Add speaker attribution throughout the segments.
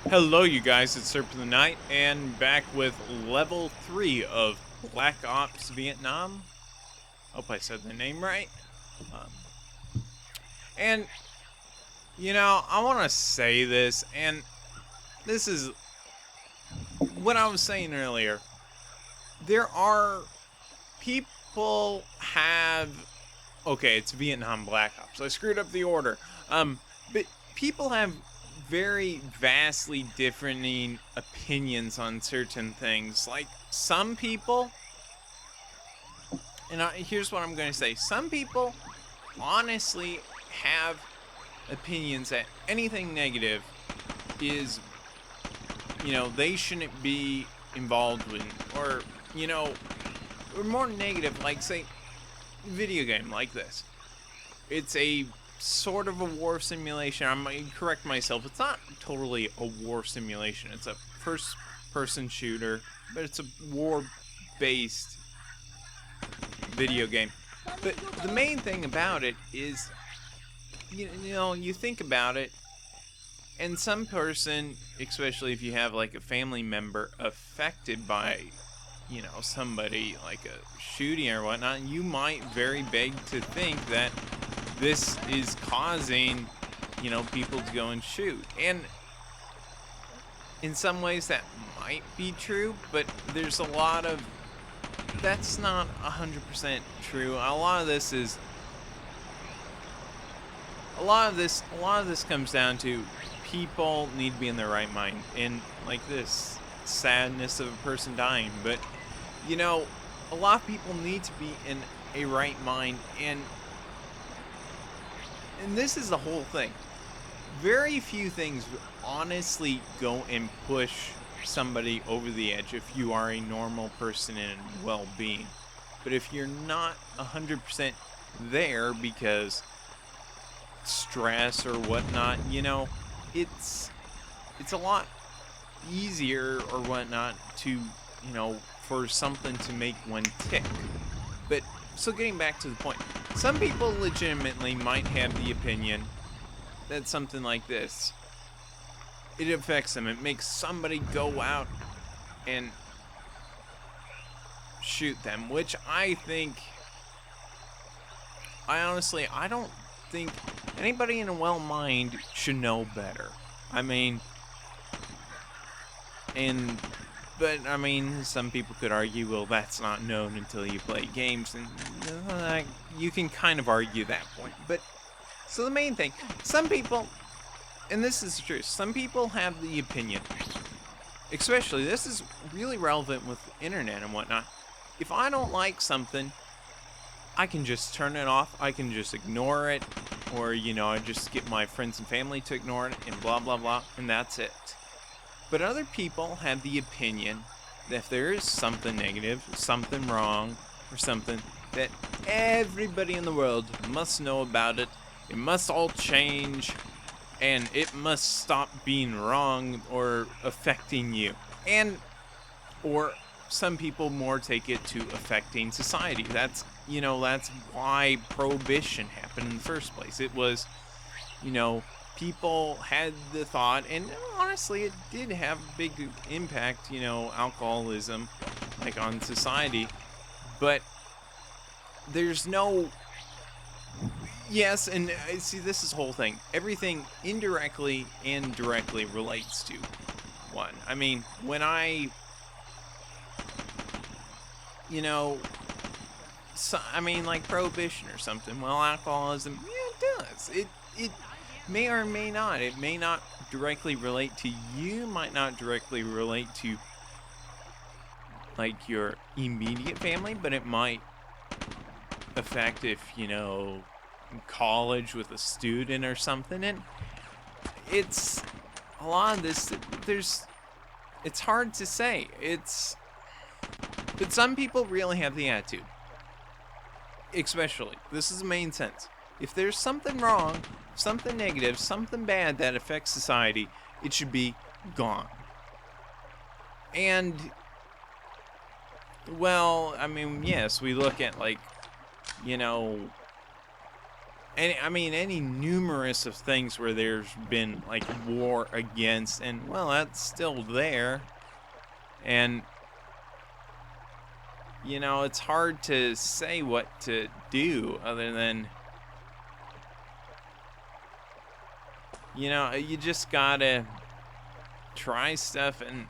Speaker 1: Hello, you guys. It's SerpentOfTheNight, and back with level 3 of Black Ops Vietnam. Hope I said the name right. Um, and, I want to say this, and this is what I was saying earlier. There are people have. Okay, it's Vietnam Black Ops. I screwed up the order. But people have very vastly differing opinions on certain things. Like some people, and here's what I'm going to say: some people honestly have opinions that anything negative is, they shouldn't be involved with, or more negative, like say, video game like this. It's a sort of a war simulation. I might correct myself. It's not totally a war simulation. It's a first-person shooter, but it's a war-based video game. But the main thing about it is, you think about it, and some person, especially if you have like a family member affected by, somebody like a shooting or whatnot, you might very beg to think that this is causing, people to go and shoot. And in some ways that might be true, but there's a lot of that's not 100% true. A lot of this comes down to people need to be in their right mind, and like this sadness of a person dying. But a lot of people need to be in a right mind, and this is the whole thing. Very few things honestly go and push somebody over the edge if you are a normal person in well-being. But if you're not 100% there because stress or whatnot, it's a lot easier or whatnot to, for something to make one tick. But so getting back to the point, some people legitimately might have the opinion that something like this, it affects them. It makes somebody go out and shoot them, which I don't think anybody in a well mind should know better. I mean, some people could argue, well, that's not known until you play games, and you can kind of argue that point. But so the main thing, some people, and this is true, some people have the opinion, especially this is really relevant with the internet and whatnot. If I don't like something, I can just turn it off. I can just ignore it, or I just get my friends and family to ignore it, and blah blah blah, and that's it. But other people have the opinion that if there is something negative, something wrong, or something, that everybody in the world must know about it. It must all change, and it must stop being wrong or affecting you. Or some people more take it to affecting society. That's why prohibition happened in the first place. It was, people had the thought, and honestly, it did have a big impact, alcoholism, like on society. But there's no. Yes, and see, this is the whole thing. Everything indirectly and directly relates to one. I mean, when like prohibition or something. Well, alcoholism, yeah, it does. It may or may not. It may not directly relate to you. Might not directly relate to like your immediate family, but it might affect if college with a student or something. And it's a lot of this. It's hard to say. But some people really have the attitude. Especially, this is the main sense. If there's something wrong, something negative, something bad that affects society, it should be gone. And, well, I mean, yes, we look at, like, And I mean, any numerous of things where there's been like war against, and well, that's still there. And it's hard to say what to do other than, you just gotta try stuff. And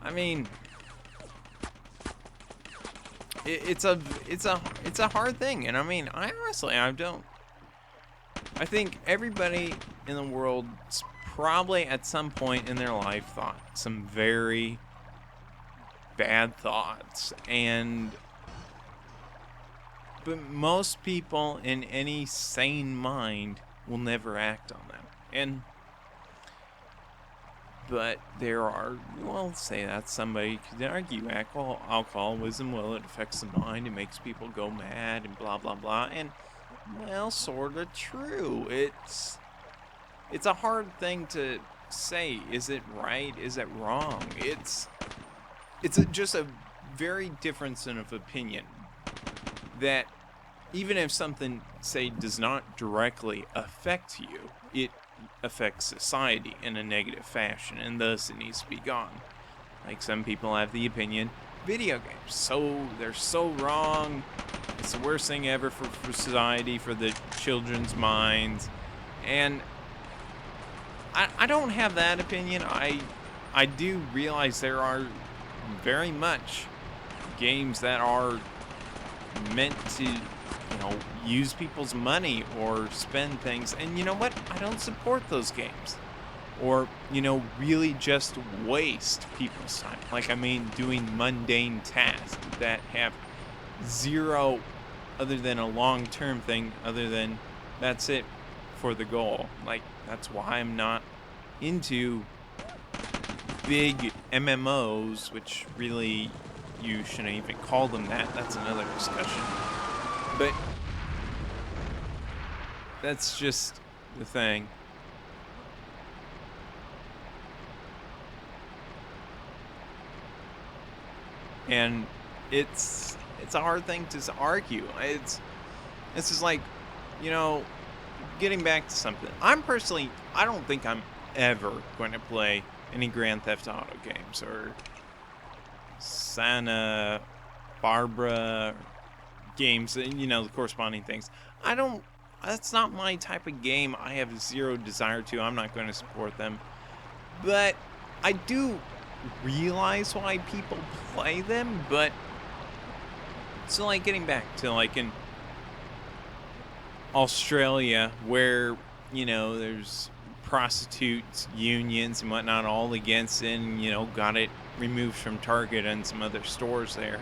Speaker 1: I mean, it's a hard thing. And I mean, I honestly, I think everybody in the world probably at some point in their life thought some very bad thoughts, but most people in any sane mind will never act on them. But there are, well, say that somebody could argue alcoholism, well, it affects the mind, it makes people go mad and blah blah blah. And well, sort of true. It's a hard thing to say. Is it right? Is it wrong? Just a very difference of opinion that even if something, say, does not directly affect you, it affects society in a negative fashion, and thus it needs to be gone. Like, some people have the opinion, video games, they're so wrong, it's the worst thing ever for society, for the children's minds. And I don't have that opinion. I do realize there are very much games that are meant to, use people's money or spend things. And you know what? I don't support those games. Or, really just waste people's time. Like, I mean, doing mundane tasks that have zero other than a long-term thing, other than that's it for the goal. Like, that's why I'm not into big MMOs, which really, you shouldn't even call them that. That's another discussion. But that's just the thing. And it's a hard thing to argue. This is like, getting back to something. I don't think I'm ever going to play any Grand Theft Auto games or Santa Barbara games, the corresponding things. That's not my type of game. I have zero desire to. I'm not going to support them. But I do realize why people play them. But so, like, getting back to, like, in Australia, where there's prostitutes unions and whatnot all against it, and got it removed from Target and some other stores there.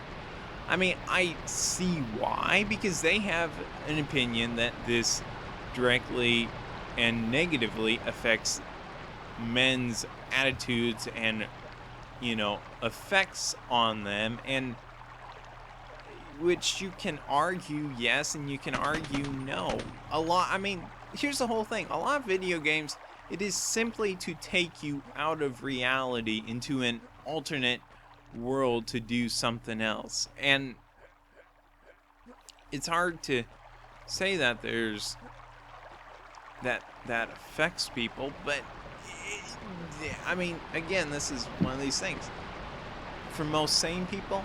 Speaker 1: I mean, I see why, because they have an opinion that this directly and negatively affects men's attitudes and effects on them, and which you can argue yes and you can argue no. Here's the whole thing. A lot of video games, it is simply to take you out of reality into an alternate world to do something else. And it's hard to say that there's that affects people, but again, this is one of these things. For most sane people,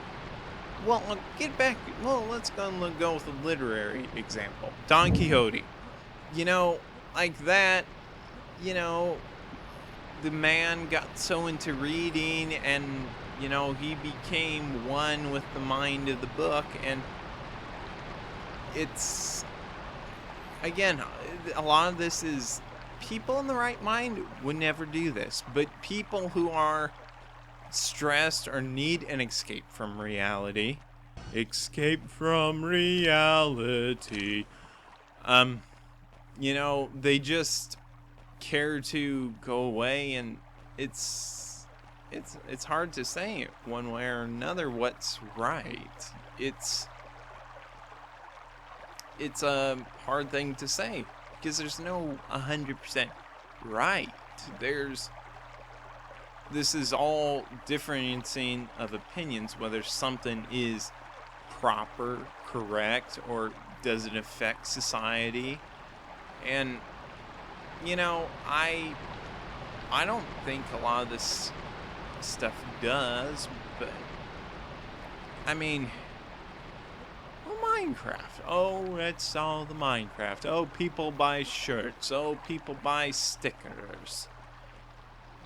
Speaker 1: well, let's go with a literary example. Don Quixote. Like that, the man got so into reading, and he became one with the mind of the book. And it's, again, a lot of this is people in the right mind would never do this, but people who are stressed or need an escape from reality, they just care to go away. And it's hard to say one way or another what's right. It's a hard thing to say, because there's no 100% right. This is all differencing of opinions, whether something is proper, correct, or does it affect society? And I don't think a lot of this stuff does, but I mean, oh, Minecraft. Oh, that's all the Minecraft. Oh, people buy shirts. Oh, people buy stickers.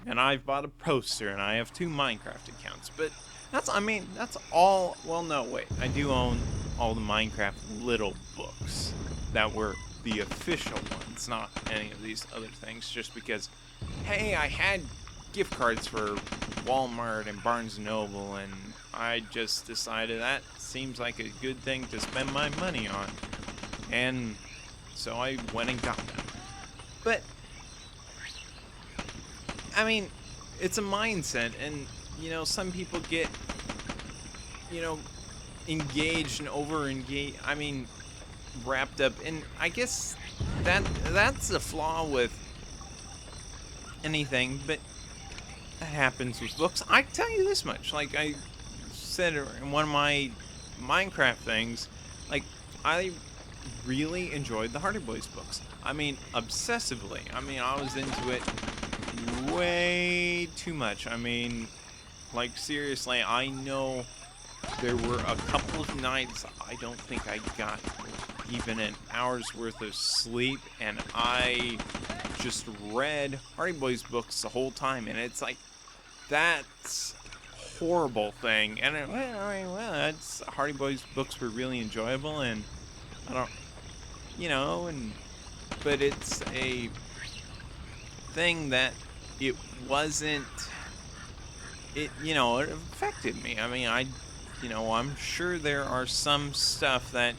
Speaker 1: And I've bought a poster, and I have 2 Minecraft accounts. But that's all. Well, no, wait. I do own all the Minecraft little books that were the official ones, not any of these other things, just because, hey, I had gift cards for Walmart and Barnes & Noble, and I just decided that seems like a good thing to spend my money on. And so I went and got them. But I mean, it's a mindset, and some people get engaged and over engaged. I mean, wrapped up, and I guess that's a flaw with anything, but that happens with books. I tell you this much, like I said in one of my Minecraft things, like I really enjoyed the Hardy Boys books. I mean, obsessively. I mean, I was into it way too much. I mean, like seriously, I know there were a couple of nights I don't think I got even an hour's worth of sleep, and I just read Hardy Boys books the whole time, and it's like, that's a horrible thing. And that's Hardy Boys books were really enjoyable, and I don't, but it's a thing that it wasn't, it affected me. I mean, I'm sure there are some stuff that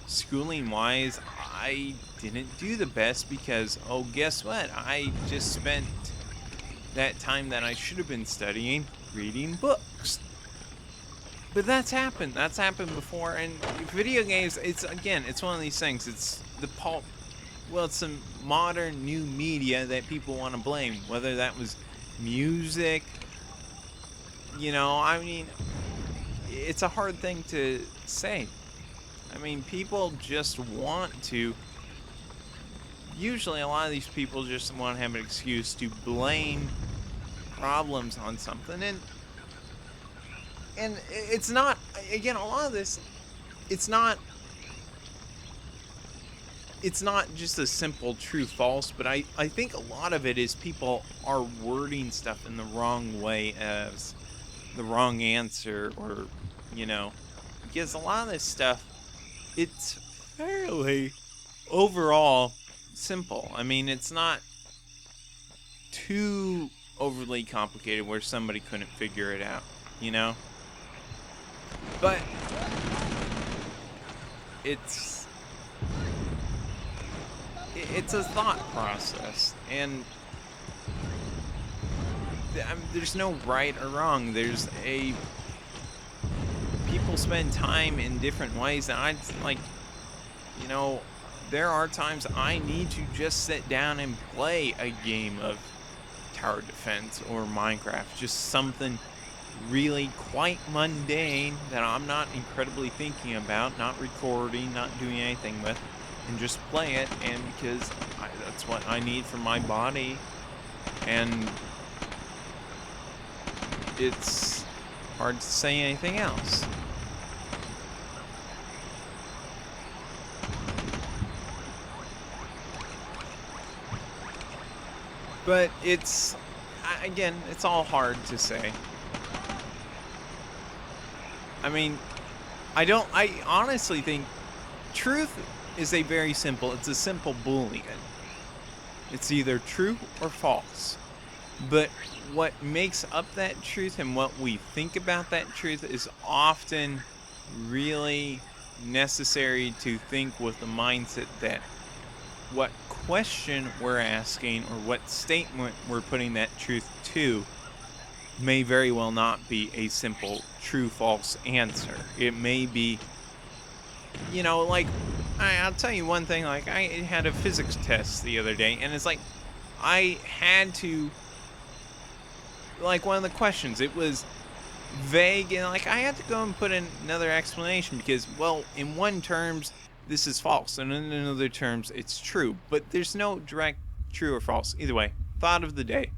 Speaker 1: schooling wise I didn't do the best because, oh, guess what? I just spent that time that I should have been studying reading books. But that's happened. That's happened before. And video games, it's one of these things. It's the pulp. Well, it's some modern new media that people want to blame. Whether that was music, I mean, it's a hard thing to say. I mean, people just want to. Usually, a lot of these people just want to have an excuse to blame problems on something, and it's not. Again, a lot of this, it's not just a simple true-false, but I think a lot of it is people are wording stuff in the wrong way as the wrong answer, or, because a lot of this stuff, it's fairly overall simple. I mean, it's not too overly complicated where somebody couldn't figure it out, But it's a thought process, and there's no right or wrong. People spend time in different ways, and there are times I need to just sit down and play a game of tower defense or Minecraft, just something really quite mundane that I'm not incredibly thinking about, not recording, not doing anything with, and just play it, and because that's what I need for my body, and it's hard to say anything else. But it's all hard to say. I mean, I honestly think truth is it's a simple Boolean. It's either true or false. But what makes up that truth and what we think about that truth is often really necessary to think with the mindset that what question we're asking or what statement we're putting that truth to may very well not be a simple true-false answer. It may be, like, I'll tell you one thing, like, I had a physics test the other day, and it's like, I had to, like, one of the questions, it was vague, and, like, I had to go and put in another explanation because, well, in one terms, this is false, and in other terms, it's true. But there's no direct true or false. Either way, thought of the day.